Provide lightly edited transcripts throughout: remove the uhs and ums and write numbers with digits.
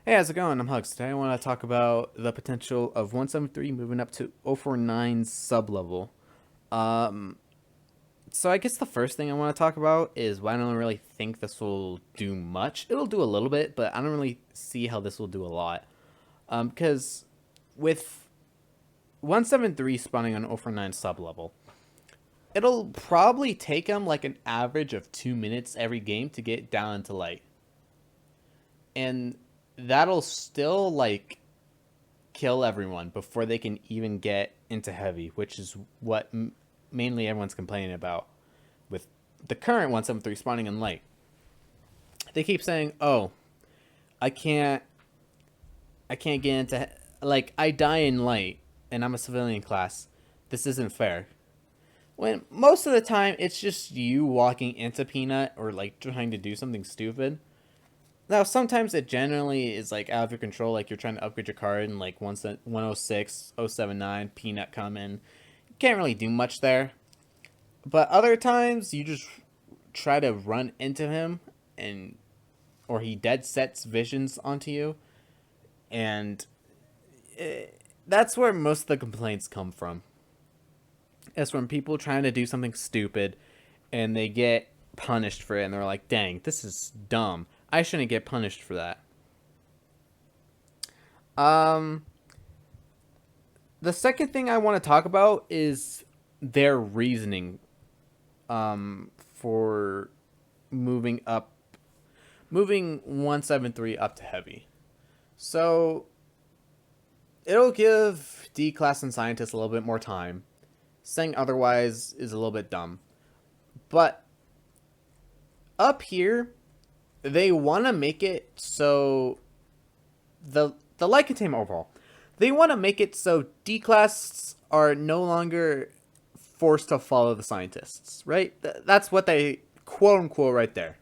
Hey, how's it going? I'm Hugs. Today I want to talk about the potential of 173 moving up to 049's sub-level. Um, so I guess the first thing I want to talk about is why I don't really think this will do much. It'll do a little bit, but I don't really see how this will do a lot. Because with 173 spawning on 049 sub-level, it'll probably take them like an average of 2 minutes every game to get down into light. And that'll still like kill everyone before they can even get into heavy, which is what mainly everyone's complaining about with the current 173 spawning in light. They keep saying, "Oh, I can't, I can't get into like I die in light, and I'm a civilian class. This isn't fair." When most of the time it's just you walking into Peanut or like trying to do something stupid. Now, sometimes it generally is like out of your control, like you're trying to upgrade your card and like 106, 079, Peanut come in. You can't really do much there. But other times you just try to run into him and or he dead sets visions onto you and that's where most of the complaints come from. It's from people trying to do something stupid and they get punished for it and they're like, "Dang, this is dumb. I shouldn't get punished for that." Um, the second thing I want to talk about is their reasoning for moving up moving 173 up to heavy. So, it'll give D class and scientists a little bit more time. Saying otherwise is a little bit dumb. But up here, they want to make it so the light containment overall. They want to make it so D class are no longer forced to follow the scientists, right? That's what they quote unquote right there.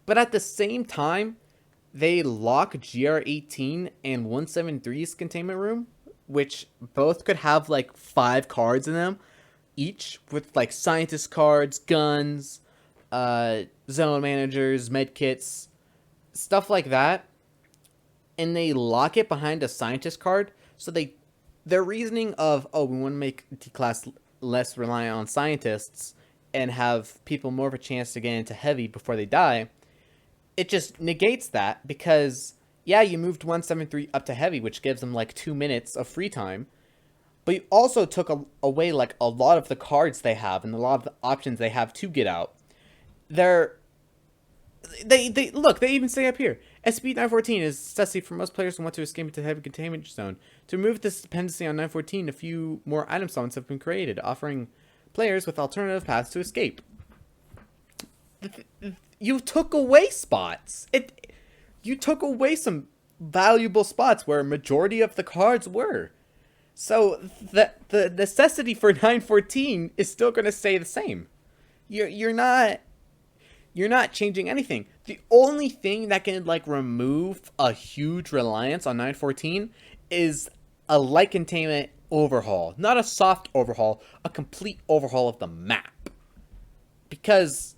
But at the same time, they lock GR18 and 173's containment room, which both could have like 5 cards in them, each with like scientist cards, guns, zone managers, medkits, stuff like that. And they lock it behind a scientist card. So their reasoning of, oh, we want to make D class less reliant on scientists and have people more of a chance to get into heavy before they die, it just negates that because yeah, you moved 173 up to heavy, which gives them like 2 minutes of free time, but you also took away like a lot of the cards they have and a lot of the options they have to get out. They're they look. They even say up here, SCP-914 is necessary for most players who want to escape into the heavy containment zone. To remove this dependency on 914, a few more item summons have been created, offering players with alternative paths to escape. You took away spots. You took away some valuable spots where a majority of the cards were. So the necessity for 914 is still going to stay the same. You're not changing anything. The only thing that can like remove a huge reliance on 914 is a light containment overhaul, not a soft overhaul, a complete overhaul of the map. Because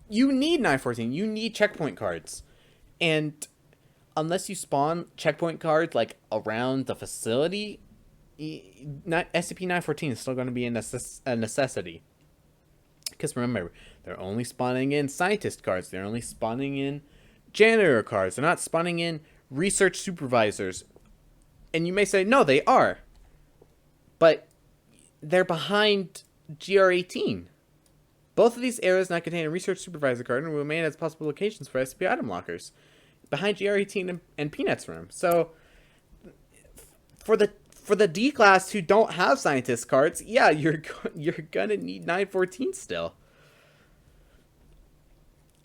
you need 914, you need checkpoint cards. And unless you spawn checkpoint cards like around the facility, SCP-914 is still going to be a necessity. Because remember, they're only spawning in scientist cards. They're only spawning in janitor cards. They're not spawning in research supervisors. And you may say, no, they are. But they're behind GR18. Both of these areas not contain a research supervisor card and will remain as possible locations for SCP item lockers. Behind GR18 and Peanut's room. So, for the D class who don't have scientist cards, yeah, you're gonna need 914 still.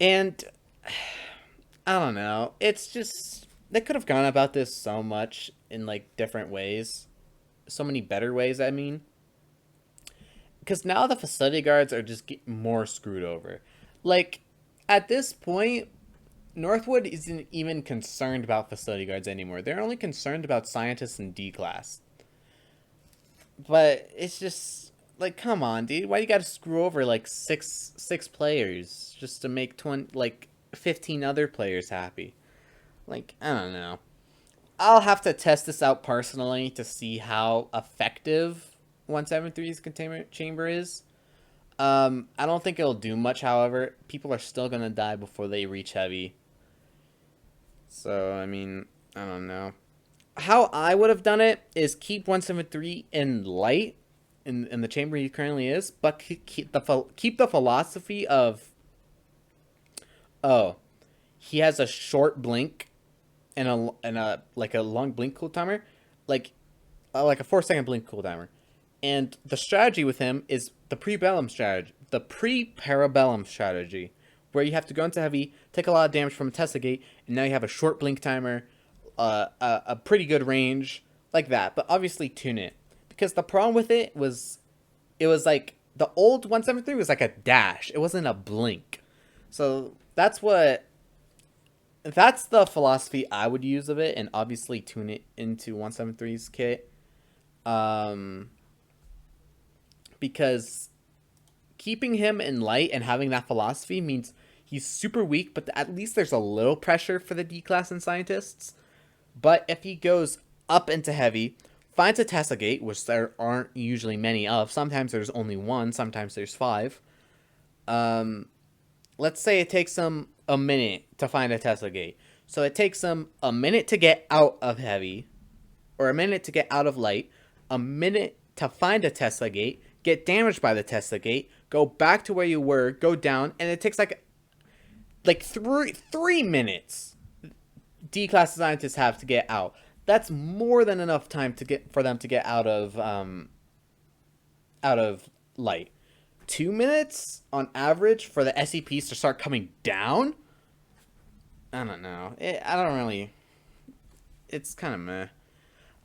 And I don't know. It's just they could have gone about this so much in like different ways, so many better ways. I mean, because now the facility guards are just getting more screwed over. Like at this point, Northwood isn't even concerned about facility guards anymore. They're only concerned about scientists and D class. But it's just like, come on, dude. Why you gotta screw over like six players just to make 20 like 15 other players happy. Like, I don't know. I'll have to test this out personally to see how effective 173's containment chamber is. I don't think it'll do much, however. People are still gonna die before they reach heavy. So, I mean, I don't know. How I would have done it is keep 173 in light, in the chamber he currently is, but keep the philosophy of, oh, he has a short blink and a like a long blink cool timer, like a 4 second blink cool timer. And the strategy with him is the pre-parabellum strategy, where you have to go into heavy, take a lot of damage from a Tesla gate, and now you have a short blink timer, a pretty good range, like that. But obviously tune it, because the problem with it was like the old 173 was like a dash. It wasn't a blink. So that's the philosophy I would use of it, and obviously tune it into 173's kit. Because keeping him in light and having that philosophy means he's super weak, but at least there's a little pressure for the D-class and scientists. But if he goes up into heavy, finds a Tesla gate, which there aren't usually many of, sometimes there's only one, sometimes there's 5. Let's say it takes him a minute to find a Tesla gate. So it takes him a minute to get out of heavy, or a minute to get out of light, a minute to find a Tesla gate, get damaged by the Tesla gate, go back to where you were, go down, and it takes like 3 minutes D-class scientists have to get out. That's more than enough time for them to get out of light. 2 minutes on average for the SCPs to start coming down? I don't know. It's kind of meh.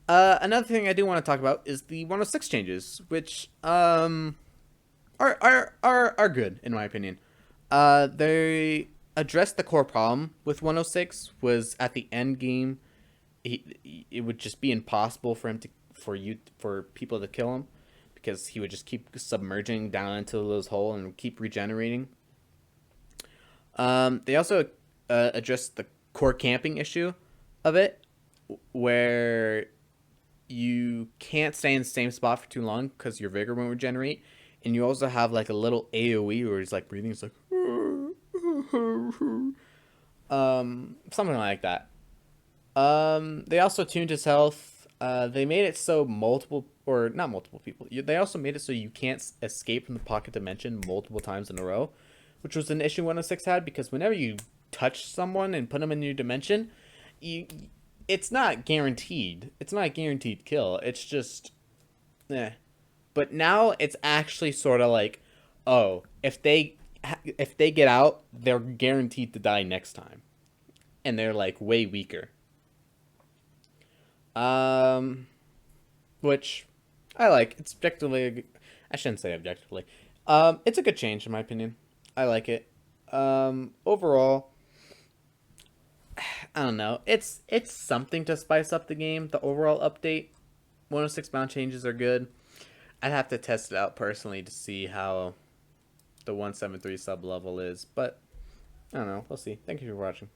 Another thing I do want to talk about is the 106 changes, which are good in my opinion. They addressed the core problem with 106 was at the end game, it would just be impossible for people to kill him, because he would just keep submerging down into those holes and keep regenerating. They also addressed the core camping issue of it, where you can't stay in the same spot for too long because your vigor won't regenerate, and you also have like a little AoE where he's like breathing, it's like something like that. They also tuned his health. They made it so not multiple people. They also made it so you can't escape from the pocket dimension multiple times in a row, which was an issue 106 had, because whenever you touch someone and put them in your dimension, it's not guaranteed. It's not a guaranteed kill. It's just, But now it's actually sort of like, oh, if they get out, they're guaranteed to die next time, and they're like way weaker. Which I like. It's objectively, I shouldn't say objectively. It's a good change in my opinion. I like it. Overall, I don't know. It's something to spice up the game. The overall update, 106 bound changes are good. I'd have to test it out personally to see how the 173 sub level is, but I don't know. We'll see. Thank you for watching.